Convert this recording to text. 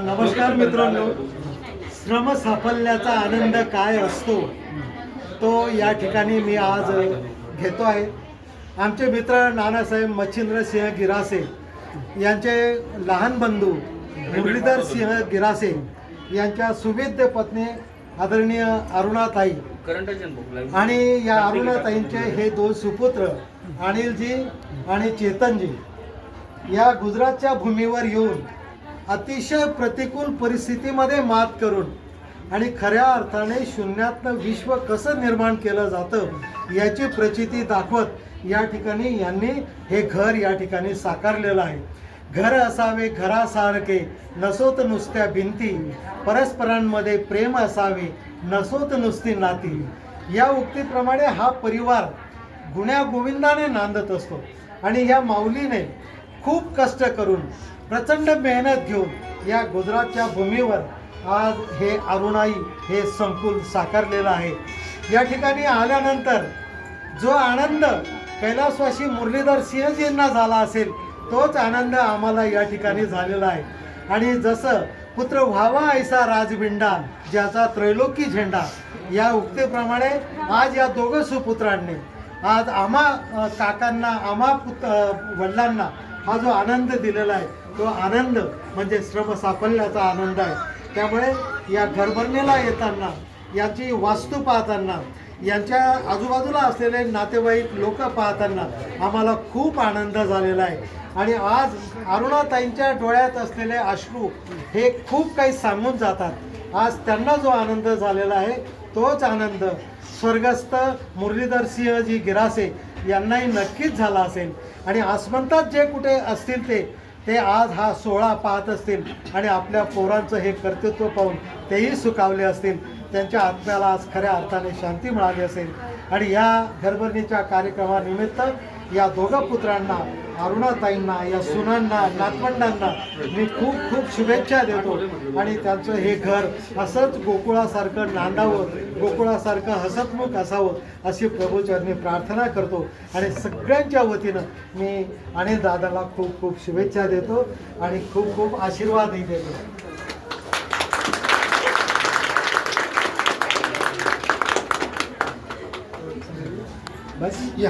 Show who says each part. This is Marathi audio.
Speaker 1: नमस्कार मित्रांनो, श्रम साफल्याचा आनंद काय असतो तो या ठिकाणी मी आज घेतो आहे. आमचे मित्र नानासाहेब मच्छिंद्र सिंह गिरासे यांचे लहान बंधू मुरलीधर सिंह गिरासे यांच्या सुविद्य पत्नी आदरणीय अरुणाताई आणि या अरुणाताईंचे हे दोन सुपुत्र अनिलजी आणि चेतनजी या गुजरातच्या भूमीवर येऊन अतिशय प्रतिकूल परिस्थितीमध्ये मात करून आणि खऱ्या अर्थाने शून्यातनं विश्व कसं निर्माण केलं जातं याची प्रचिती दाखवत या ठिकाणी यांनी हे घर या ठिकाणी साकारलेलं आहे. घर असावे घरासारखे नसोत नुसत्या भिंती, परस्परांमध्ये प्रेम असावे नसोत नुसती नाती. या उक्तीप्रमाणे हा परिवार गुण्यागोविंदाने नांदत असतो आणि या माऊलीने खूप कष्ट करून प्रचंड मेहनत घेऊन या गुजरातच्या भूमीवर आज हे अरुणाई हे संकुल साकारलेलं आहे. या ठिकाणी आल्यानंतर जो आनंद कैलासवासी मुरलीधर सिंहजींना झाला असेल तोच आनंद आम्हाला या ठिकाणी झालेला आहे. आणि जसं पुत्र व्हावा ऐसा राजबिंडा ज्याचा त्रैलोकी झेंडा या उक्तीप्रमाणे आज या दोघं सुपुत्रांनी आज आम्हा काकांना आम्हा वडिलांना हा जो आनंद दिलेला आहे तो आनंद म्हणजे श्रम साफल्याचा आनंद आहे. त्यामुळे या घरभरणीला येताना याची वास्तू पाहताना यांच्या आजूबाजूला असलेले नातेवाईक लोक पाहताना आम्हाला खूप आनंद झालेला आहे. आणि आज अरुणाताईंच्या डोळ्यात असलेले अश्रू हे खूप काही सांगून जातात. आज त्यांना जो आनंद झालेला आहे तोच आनंद स्वर्गस्थ मुरलीधर सिंहजी गिरासे यांनाही नक्कीच झाला असेल. आणि आसमंतात जे कुठे असतील ते आज हा सोहळा पाहत असतील आणि आपल्या पोरांचं हे कर्तृत्व पाहून तेही सुखावले असतील. त्यांच्या आत्म्याला आज खऱ्या अर्थाने शांती मिळाली असेल. आणि या घरभरणीच्या कार्यक्रमानिमित्त या दोघं पुत्रांना अरुणाताईंना या सुनांना नातवंडांना मी खूप खूप शुभेच्छा देतो. आणि त्यांचं हे घर असंच गोकुळासारखं नांदावं, गोकुळासारखं हसतमुख असावं अशी प्रभूचरणी प्रार्थना करतो. आणि सगळ्यांच्या वतीनं मी अनिल दादाला खूप खूप शुभेच्छा देतो आणि खूप खूप आशीर्वादही देतो. बस या.